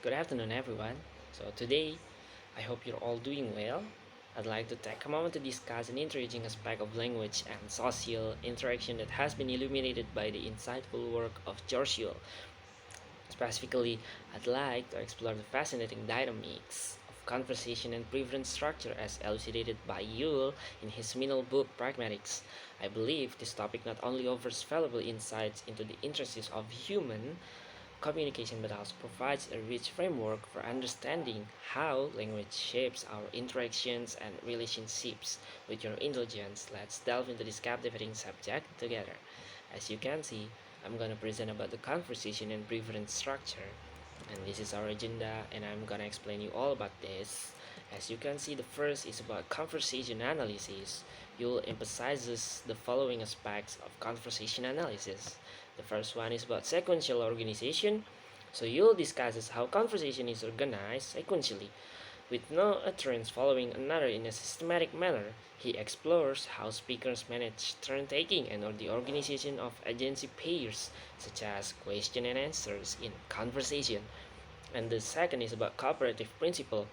Good afternoon, everyone. So, today, I hope you're all doing well. I'd like to take a moment to discuss an interesting aspect of language and social interaction that has been illuminated by the insightful work of George Yule. Specifically, I'd like to explore the fascinating dynamics of conversation and preference structure as elucidated by Yule in his seminal book Pragmatics. I believe this topic not only offers valuable insights into the intricacies of human communication but also provides a rich framework for understanding how language shapes our interactions and relationships. With your indulgence, let's delve into this captivating subject together. As you can see, I'm gonna present about the conversation and preference structure, and this is our agenda, and I'm gonna explain you all about this. As you can see, the first is about conversation analysis. You'll emphasizes the following aspects of conversation analysis. The first one is about sequential organization. So you'll discusses how conversation is organized sequentially, with no utterance following another in a systematic manner. He explores how speakers manage turn taking and or the organization of agency pairs, such as question and answers in conversation. And the second is about cooperative principle.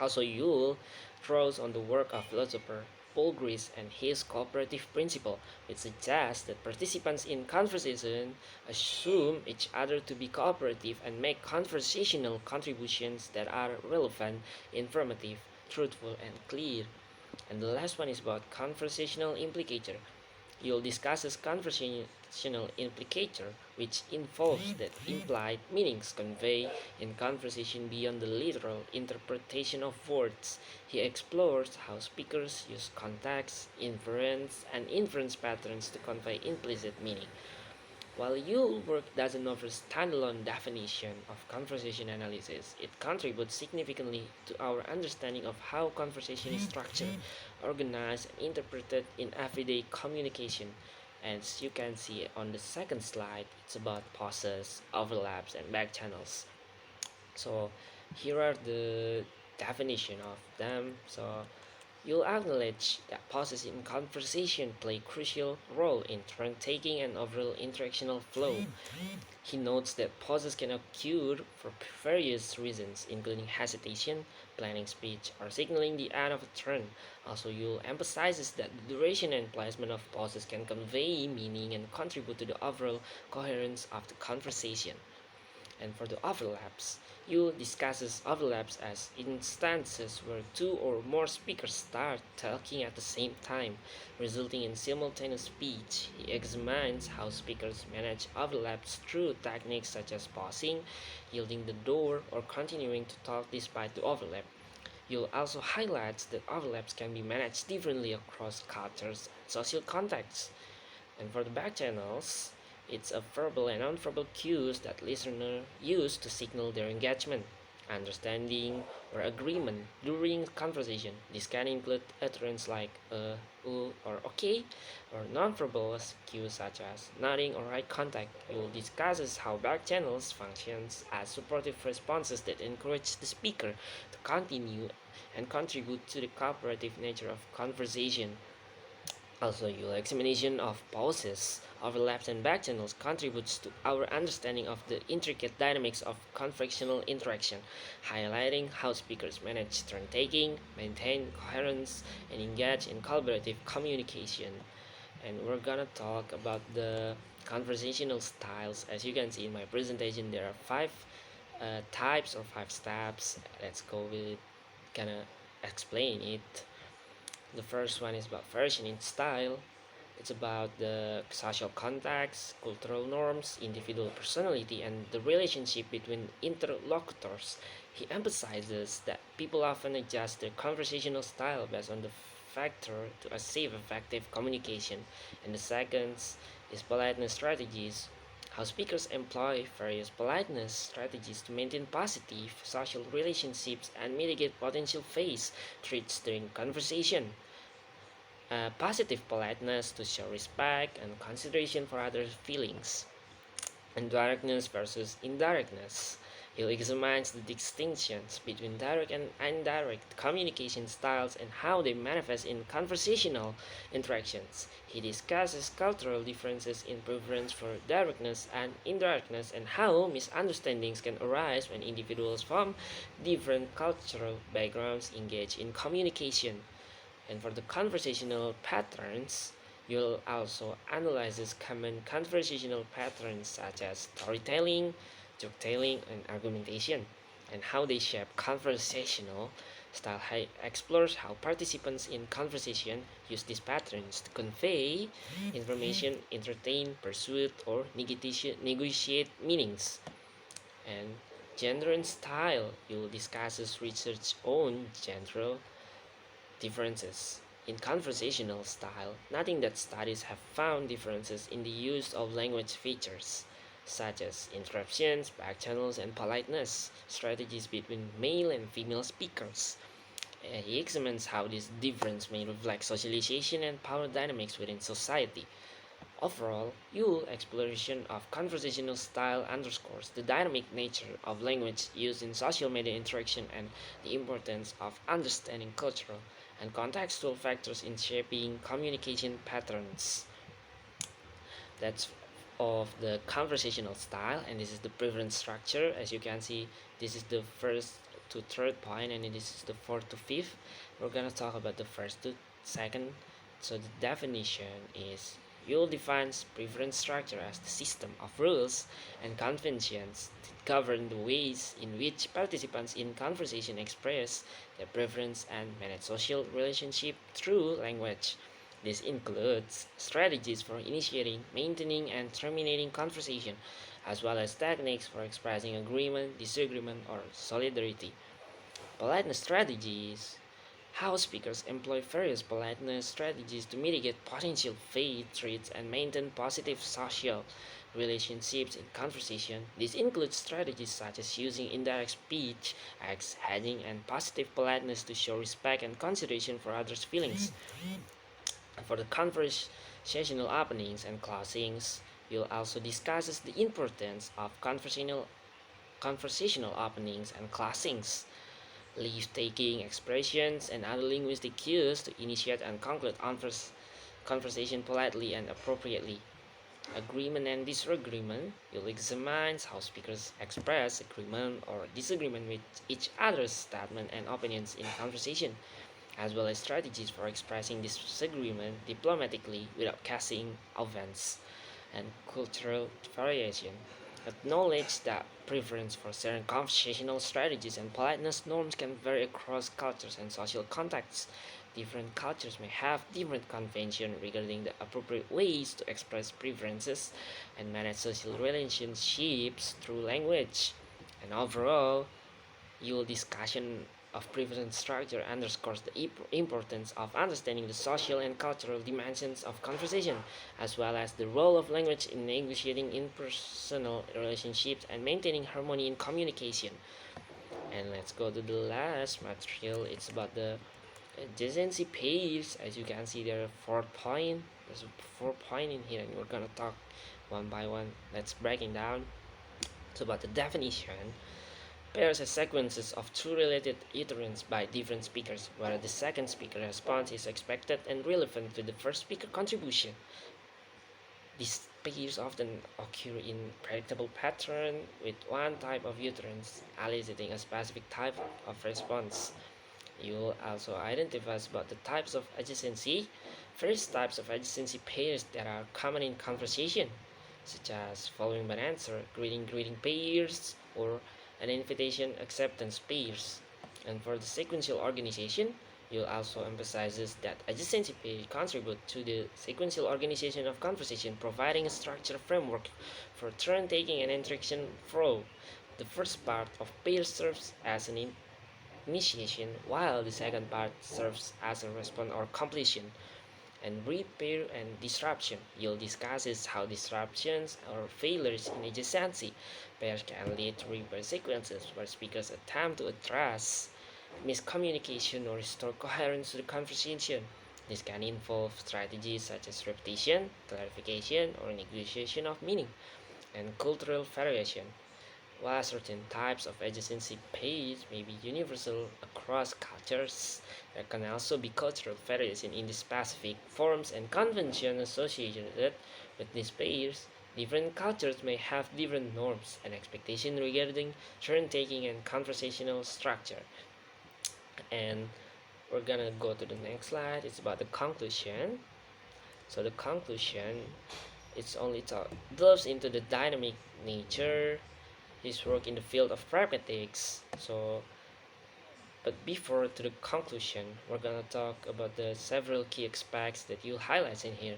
Also, Yule draws on the work of philosopher Paul Gris and his cooperative principle, which suggests that participants in conversation assume each other to be cooperative and make conversational contributions that are relevant, informative, truthful, and clear. And the last one is about conversational implicator. You'll discuss as conversational implicator, which involves that implied meanings conveyed in conversation beyond the literal interpretation of words. He explores how speakers use context, inference, and inference patterns to convey implicit meaning. While Yule work doesn't offer standalone definition of conversation analysis, it contributes significantly to our understanding of how conversation is structured, organized, and interpreted in everyday communication. As you can see on the second slide, it's about pauses, overlaps, and back channels. So here are the definition of them. So you'll acknowledge that pauses in conversation play a crucial role in turn taking and overall interactional flow. He notes that pauses can occur for various reasons, including hesitation, planning speech, or signaling the end of a turn. Also, Yule emphasizes that the duration and placement of pauses can convey meaning and contribute to the overall coherence of the conversation. And for the overlaps, you discusses overlaps as instances where two or more speakers start talking at the same time, resulting in simultaneous speech. He examines how speakers manage overlaps through techniques such as pausing, yielding the door, or continuing to talk despite the overlap. You'll also highlight that overlaps can be managed differently across cultures and social contexts. And for the back channels, it's a verbal and nonverbal cues that listeners use to signal their engagement, understanding, or agreement during conversation. This can include utterance like or okay, or nonverbal cues such as nodding or eye contact. We will discuss how back channels functions as supportive responses that encourage the speaker to continue and contribute to the cooperative nature of conversation. Also, your examination of pauses, overlaps, and backchannels contributes to our understanding of the intricate dynamics of conversational interaction, highlighting how speakers manage turn taking, maintain coherence, and engage in collaborative communication. And we're gonna talk about the conversational styles. As you can see in my presentation, there are five types or five steps. Let's go with gonna explain it. The first one is about version in style. It's about the social context, cultural norms, individual personality, and the relationship between interlocutors. He emphasizes that people often adjust their conversational style based on the factor to achieve effective communication. And the second is politeness strategies. How speakers employ various politeness strategies to maintain positive social relationships and mitigate potential face threats during conversation. Positive politeness to show respect and consideration for others' feelings, and directness versus indirectness. He examines the distinctions between direct and indirect communication styles and how they manifest in conversational interactions. He discusses cultural differences in preference for directness and indirectness and how misunderstandings can arise when individuals from different cultural backgrounds engage in communication. And for the conversational patterns, you'll also analyze common conversational patterns such as storytelling, joke-telling, and argumentation, and how they shape conversational style. Explores how participants in conversation use these patterns to convey information, entertain, pursue, or negotiate meanings. And gender and style, you'll discuss research on gender differences. In conversational style, nothing that studies have found differences in the use of language features, such as interruptions, back channels, and politeness strategies between male and female speakers. He examines how this difference may reflect socialization and power dynamics within society. Overall, Yule's exploration of conversational style underscores the dynamic nature of language used in social media interaction and the importance of understanding cultural and contextual factors in shaping communication patterns. That's of the conversational style, and this is the preference structure. As you can see, this is the first to third point, and this is the fourth to fifth. We're gonna talk about the first to second. So the definition is Yule defines preference structure as the system of rules and conventions that govern the ways in which participants in conversation express their preference and manage social relationship through language. This includes strategies for initiating, maintaining, and terminating conversation, as well as techniques for expressing agreement, disagreement, or solidarity. Politeness strategies: how speakers employ various politeness strategies to mitigate potential bad traits and maintain positive social relationships in conversation. This includes strategies such as using indirect speech, acts, hedging, and positive politeness to show respect and consideration for others' feelings. For the conversational openings and closings, we'll also discuss the importance of conversational openings and closings, leave-taking expressions, and other linguistic cues to initiate and conclude conversation politely and appropriately. Agreement and disagreement will examine how speakers express agreement or disagreement with each other's statement and opinions in conversation, as well as strategies for expressing disagreement diplomatically without causing offense. And cultural variation. Acknowledge that preference for certain conversational strategies and politeness norms can vary across cultures and social contexts. Different cultures may have different conventions regarding the appropriate ways to express preferences and manage social relationships through language. And overall, your discussion of preference structure underscores the importance of understanding the social and cultural dimensions of conversation, as well as the role of language in negotiating interpersonal relationships and maintaining harmony in communication. And let's go to the last material. It's about the adjacency pairs. As you can see, there are 4 points. There's 4 points in here, and we're gonna talk one by one. Let's break it down. It's about the definition. Pairs as sequences of two related utterance by different speakers, where the second speaker response is expected and relevant to the first speaker contribution. These pairs often occur in predictable pattern with one type of utterance eliciting a specific type of response. You will also identify about the types of adjacency. First, types of adjacency pairs that are common in conversation, such as following by an answer, greeting pairs, or an invitation acceptance pairs. And for the sequential organization, you'll also emphasizes that adjacency pairs contribute to the sequential organization of conversation, providing a structured framework for turn taking and interaction flow. The first part of pair serves as an initiation, while the second part serves as a response or completion. And repair and disruption. You'll discuss is how disruptions or failures in adjacency pairs can lead to repair sequences where speakers attempt to address miscommunication or restore coherence to the conversation. This can involve strategies such as repetition, clarification, or negotiation of meaning. And cultural variation. While certain types of adjacency pairs may be universal across cultures, there can also be cultural variation in the specific forms and conventions associated with these pairs. Different cultures may have different norms and expectations regarding turn taking and conversational structure. And we're gonna go to the next slide. It's about the conclusion. So the conclusion, it's only delves into the dynamic nature his work in the field of pragmatics. So, but before to the conclusion, we're gonna talk about the several key aspects that you'll highlight in here.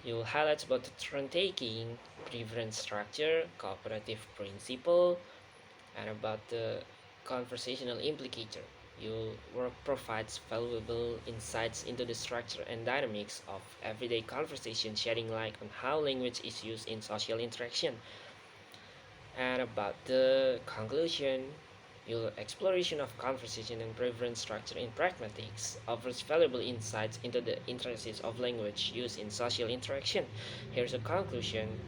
You'll highlight about the turn taking, preference structure, cooperative principle, and about the conversational implicator. Your work provides valuable insights into the structure and dynamics of everyday conversation, shedding light on how language is used in social interaction. And about the conclusion, your exploration of conversation and preference structure in pragmatics offers valuable insights into the intricacies of language used in social interaction. Here's a conclusion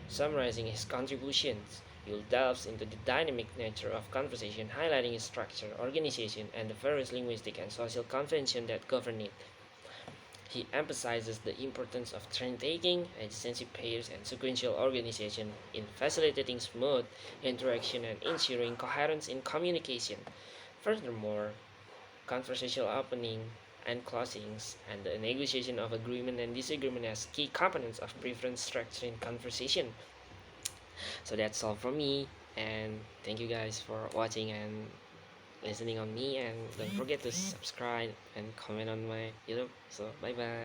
summarizing his contributions. You'll delve into the dynamic nature of conversation, highlighting its structure, organization, and the various linguistic and social conventions that govern it. He emphasizes the importance of turn-taking, adjacency pairs, and sequential organization in facilitating smooth interaction and ensuring coherence in communication. Furthermore, conversational opening and closings and the negotiation of agreement and disagreement as key components of preference structure in conversation. So that's all from me, and thank you guys for watching and listening on me, and don't forget to subscribe and comment on my YouTube. So bye bye.